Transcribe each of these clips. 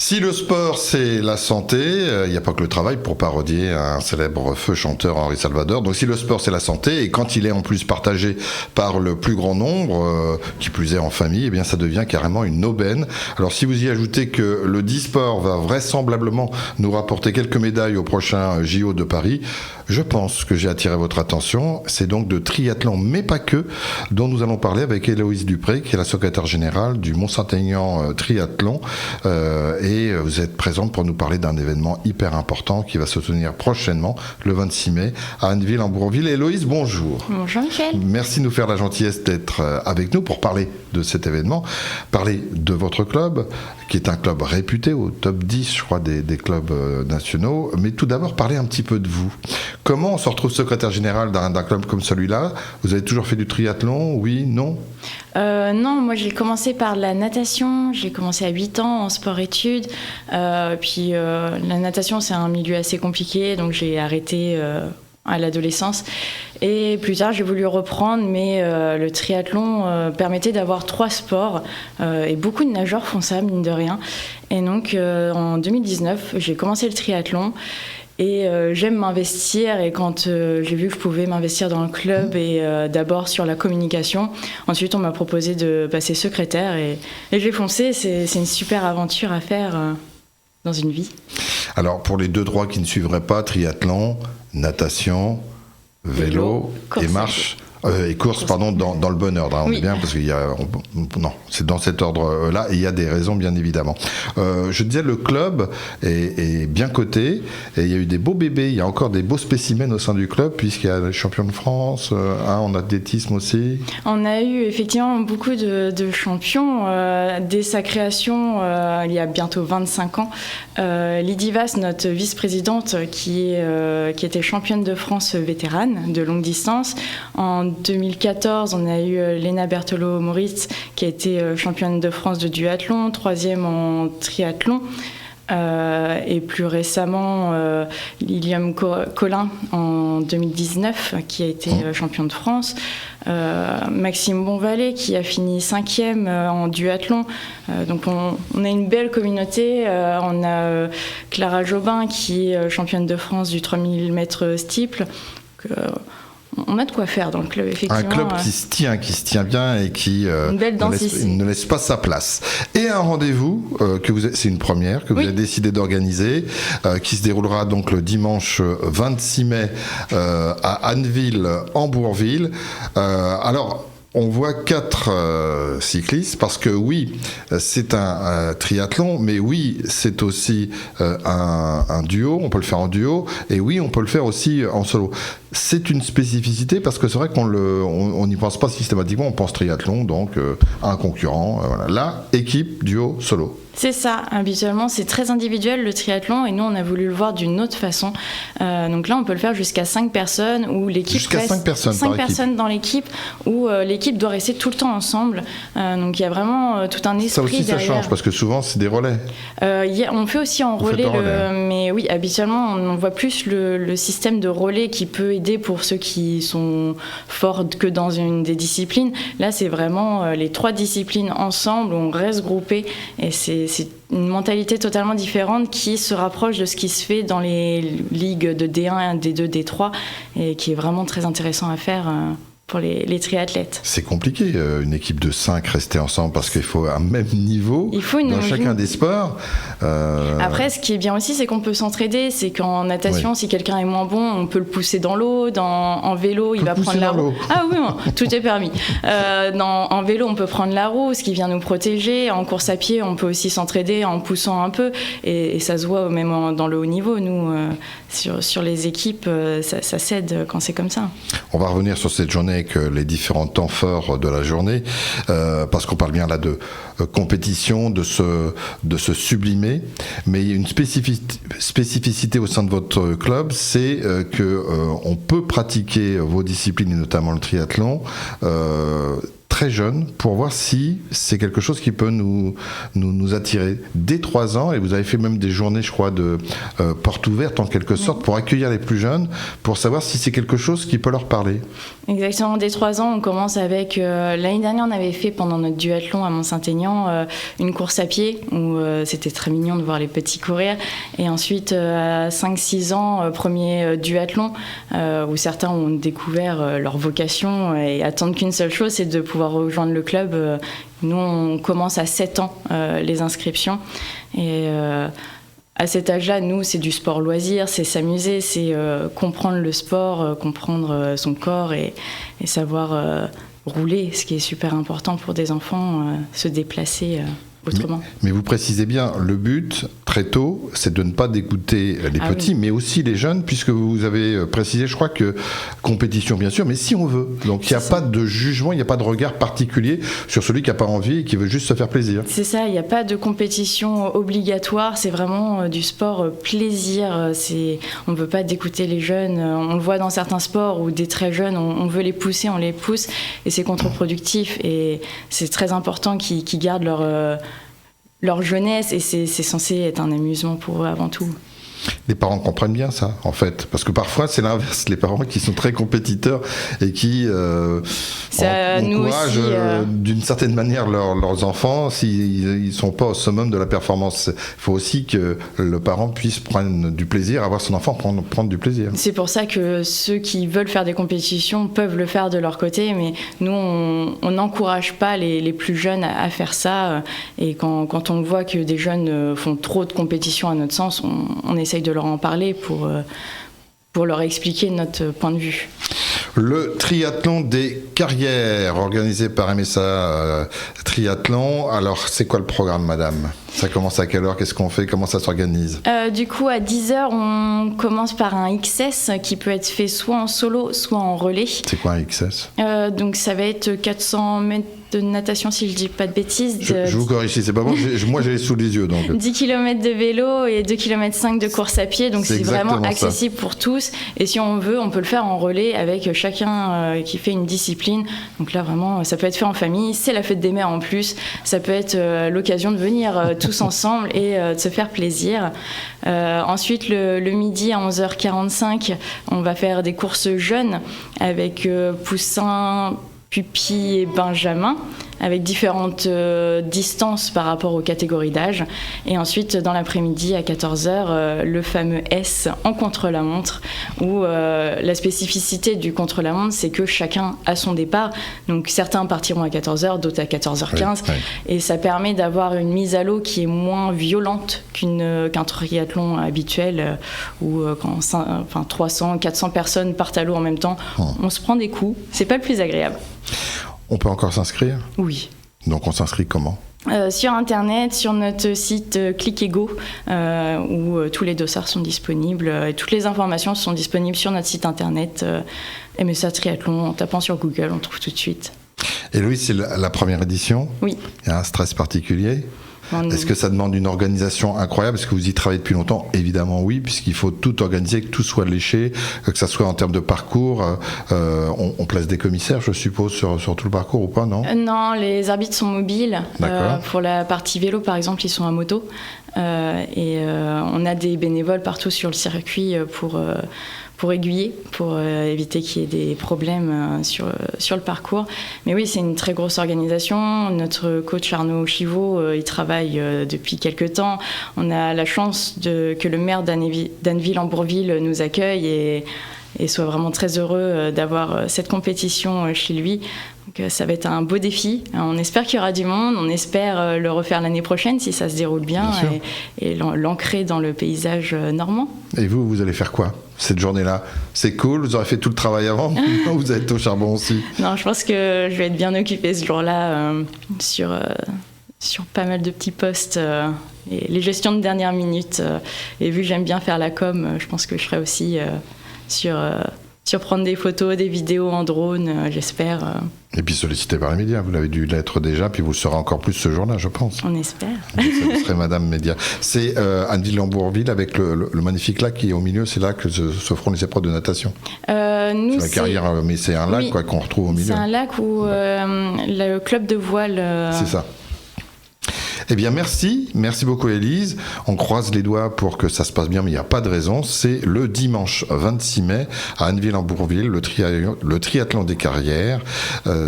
Si le sport c'est la santé, il n'y a pas que le travail, pour parodier un célèbre feu chanteur Henri Salvador. Donc si le sport c'est la santé, et quand il est en plus partagé par le plus grand nombre, qui plus est en famille, eh bien ça devient carrément une aubaine. Alors si vous y ajoutez que le e-sport va vraisemblablement nous rapporter quelques médailles au prochain JO de Paris, je pense que j'ai attiré votre attention. C'est donc de triathlon, mais pas que, dont nous allons parler avec Héloïse Dupré, qui est la secrétaire générale du Mont-Saint-Aignan Triathlon. Et vous êtes présente pour nous parler d'un événement hyper important qui va se tenir prochainement, le 26 mai, à Anneville, en Bourville. Héloïse, bonjour. Bonjour Michel. Merci de nous faire la gentillesse d'être avec nous pour parler de cet événement, parler de votre club, qui est un club réputé au top 10, je crois, des clubs nationaux. Mais tout d'abord, parler un petit peu de vous. Comment on se retrouve secrétaire général d'un club comme celui-là ? Vous avez toujours fait du triathlon ? Oui ? Non ? Non, moi j'ai commencé par la natation. J'ai commencé à 8 ans en sport-études. Puis la natation, c'est un milieu assez compliqué, donc j'ai arrêté à l'adolescence. Et plus tard, j'ai voulu reprendre, mais le triathlon permettait d'avoir 3 sports. Et beaucoup de nageurs font ça, mine de rien. Et donc en 2019, j'ai commencé le triathlon. Et j'aime m'investir, et quand j'ai vu que je pouvais m'investir dans le club, et d'abord sur la communication, ensuite on m'a proposé de passer secrétaire, et j'ai foncé. C'est une super aventure à faire dans une vie. Alors pour les 2-3 qui ne suivraient pas, triathlon, natation, vélo et marche... et course, pardon, dans le bon ordre, hein, on est bien, parce qu'il y a... non, c'est dans cet ordre-là, et il y a des raisons, bien évidemment. Je disais, le club est bien coté, et il y a eu des beaux bébés, il y a encore des beaux spécimens au sein du club, puisqu'il y a les champions de France, en athlétisme aussi. On a eu effectivement beaucoup de champions. Dès sa création, il y a bientôt 25 ans, Lydie Vasse, notre vice-présidente, qui était championne de France vétérane de longue distance. En 2014, on a eu Léna Berthelot-Moritz, qui a été championne de France de duathlon, 3e en triathlon. Et plus récemment, Lilium Collin en 2019, qui a été champion de France. Maxime Bonvalet, qui a fini 5e en duathlon. Donc on a une belle communauté. On a Clara Jobin, qui est championne de France du 3000 mètres steeple. On a de quoi faire dans le club, effectivement. Un club qui se tient bien et qui ne laisse pas sa place. Et un rendez-vous, c'est une première, que vous avez décidé d'organiser, qui se déroulera donc le dimanche 26 mai à Anneville, en Bourville. Alors, on voit 4 cyclistes, parce que oui, c'est un triathlon, mais oui, c'est aussi un duo, on peut le faire en duo, et oui, on peut le faire aussi en solo. C'est une spécificité, parce que c'est vrai qu'on n'y pense pas systématiquement, on pense triathlon, donc un concurrent, voilà. Là, équipe, duo, solo. C'est ça, habituellement c'est très individuel le triathlon, et nous on a voulu le voir d'une autre façon. Donc là on peut le faire jusqu'à 5 personnes, où l'équipe jusqu'à 5 personnes dans l'équipe, où l'équipe doit rester tout le temps ensemble. Donc il y a vraiment tout un esprit ça aussi derrière. Ça change, parce que souvent c'est des relais. On fait aussi en relais, mais oui, habituellement on voit plus le système de relais qui peut aider pour ceux qui sont forts que dans une des disciplines. Là c'est vraiment les 3 disciplines ensemble, on reste groupés, et c'est une mentalité totalement différente qui se rapproche de ce qui se fait dans les ligues de D1, D2, D3, et qui est vraiment très intéressant à faire pour les triathlètes. C'est compliqué, une équipe de 5 rester ensemble, parce qu'il faut un même niveau dans chacun des sports. Après, ce qui est bien aussi, c'est qu'on peut s'entraider. C'est qu'en natation, si quelqu'un est moins bon, on peut le pousser dans l'eau. En vélo, il va prendre la roue. Ah oui, tout est permis. En vélo, on peut prendre la roue, ce qui vient nous protéger. En course à pied, on peut aussi s'entraider en poussant un peu. Et ça se voit même dans le haut niveau. Nous, sur les équipes, ça s'aide quand c'est comme ça. On va revenir sur cette journée avec les différents temps forts de la journée, parce qu'on parle bien là de compétition, de se sublimer, mais il y a une spécificité au sein de votre club, c'est qu'on peut pratiquer vos disciplines, et notamment le triathlon, très jeunes pour voir si c'est quelque chose qui peut nous attirer. Dès 3 ans, et vous avez fait même des journées, je crois, de porte ouverte en quelque sorte, pour accueillir les plus jeunes, pour savoir si c'est quelque chose qui peut leur parler. Exactement, dès 3 ans, on commence avec... l'année dernière, on avait fait pendant notre duathlon à Mont-Saint-Aignan une course à pied, où c'était très mignon de voir les petits courir. Et ensuite, à 5-6 ans, premier duathlon, où certains ont découvert leur vocation et attendent qu'une seule chose, c'est de pouvoir rejoindre le club. Nous, on commence à 7 ans les inscriptions. Et... à cet âge-là, nous, c'est du sport loisir, c'est s'amuser, c'est comprendre le sport, comprendre son corps et savoir rouler, ce qui est super important pour des enfants, se déplacer autrement. Mais vous précisez bien, le but, très tôt, c'est de ne pas dégoûter les petits, mais aussi les jeunes, puisque vous avez précisé, je crois que compétition, bien sûr, mais si on veut. Donc il n'y a pas de jugement, il n'y a pas de regard particulier sur celui qui n'a pas envie et qui veut juste se faire plaisir. C'est ça, il n'y a pas de compétition obligatoire, c'est vraiment du sport plaisir. On ne veut pas dégoûter les jeunes. On le voit dans certains sports où des très jeunes, on veut les pousser, on les pousse, et c'est contre-productif. Et c'est très important qu'ils gardent leur jeunesse, et c'est censé être un amusement pour eux avant tout. Les parents comprennent bien ça, en fait, parce que parfois c'est l'inverse, les parents qui sont très compétiteurs et qui encouragent d'une certaine manière leurs enfants s'ils ne sont pas au summum de la performance. Il faut aussi que le parent puisse prendre du plaisir, avoir son enfant prendre du plaisir. C'est pour ça que ceux qui veulent faire des compétitions peuvent le faire de leur côté, mais nous on n'encourage pas les plus jeunes à faire ça, et quand on voit que des jeunes font trop de compétitions à notre sens, on essaye de leur en parler pour leur expliquer notre point de vue. Le triathlon des carrières, organisé par MSA Triathlon. Alors, c'est quoi le programme, madame ? Ça commence à quelle heure ? Qu'est-ce qu'on fait ? Comment ça s'organise ? Du coup, à 10h, on commence par un XS qui peut être fait soit en solo, soit en relais. C'est quoi un XS ? Donc, ça va être 400 mètres de natation, si je ne dis pas de bêtises. Je vous corrige, c'est pas bon, moi j'ai sous les yeux. Donc. 10 km de vélo et 2,5 km de course à pied, donc c'est vraiment accessible pour tous. Et si on veut, on peut le faire en relais avec chacun qui fait une discipline. Donc là, vraiment, ça peut être fait en famille. C'est la fête des mères en plus. Ça peut être l'occasion de venir tous ensemble et de se faire plaisir. Ensuite, le midi à 11h45, on va faire des courses jeunes avec Poussin, Pupi et Benjamin, avec différentes distances par rapport aux catégories d'âge. Et ensuite, dans l'après-midi, à 14h, le fameux S en contre-la-montre, où la spécificité du contre-la-montre, c'est que chacun a son départ. Donc certains partiront à 14h, d'autres à 14h15. Oui. Et ça permet d'avoir une mise à l'eau qui est moins violente qu'un triathlon habituel, où quand 300, 400 personnes partent à l'eau en même temps, on se prend des coups. C'est pas le plus agréable. On peut encore s'inscrire ? Oui. Donc on s'inscrit comment ? Sur Internet, sur notre site Click et Go, où tous les dossards sont disponibles. Et toutes les informations sont disponibles sur notre site Internet MSA Triathlon. En tapant sur Google, on trouve tout de suite. Et Louis, c'est la première édition ? Oui. Il y a un stress particulier ? Est-ce que ça demande une organisation incroyable ? Est-ce que vous y travaillez depuis longtemps ? Évidemment oui, puisqu'il faut tout organiser, que tout soit léché, que ça soit en termes de parcours. On place des commissaires, je suppose, sur tout le parcours ou pas, non ? Non, les arbitres sont mobiles. Pour la partie vélo, par exemple, ils sont à moto. On a des bénévoles partout sur le circuit pour aiguiller, pour éviter qu'il y ait des problèmes sur le parcours. Mais oui, c'est une très grosse organisation. Notre coach Arnaud Chivot, il travaille depuis quelques temps. On a la chance que le maire d'Anneville-en-Bourville nous accueille et soit vraiment très heureux d'avoir cette compétition chez lui. Donc ça va être un beau défi. On espère qu'il y aura du monde, on espère le refaire l'année prochaine si ça se déroule bien et l'ancrer dans le paysage normand. Et vous allez faire quoi cette journée-là ? C'est cool, vous aurez fait tout le travail avant ou vous allez être au charbon aussi ? Non, je pense que je vais être bien occupée ce jour-là sur pas mal de petits postes et les gestions de dernière minute. Et vu que j'aime bien faire la com, je pense que je serai aussi sur prendre des photos, des vidéos en drone, j'espère. Et puis sollicité par les médias, vous l'avez dû l'être déjà, puis vous le serez encore plus ce jour-là, je pense. On espère. Vous serez Madame Média. C'est Anneville-en-Bourville avec le magnifique lac qui est au milieu, c'est là que se feront les épreuves de natation. Nous, sur la carrière, mais c'est un lac quoi, qu'on retrouve au milieu. C'est un lac où le club de voile... C'est ça. Eh bien, merci beaucoup Élise. On croise les doigts pour que ça se passe bien, mais il n'y a pas de raison. C'est le dimanche 26 mai à Anneville-en-Bourville, le triathlon des carrières.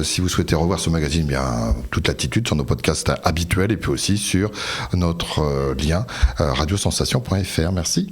Si vous souhaitez revoir ce magazine, bien toute l'attitude sur nos podcasts habituels et puis aussi sur notre lien radiosensation.fr. Merci.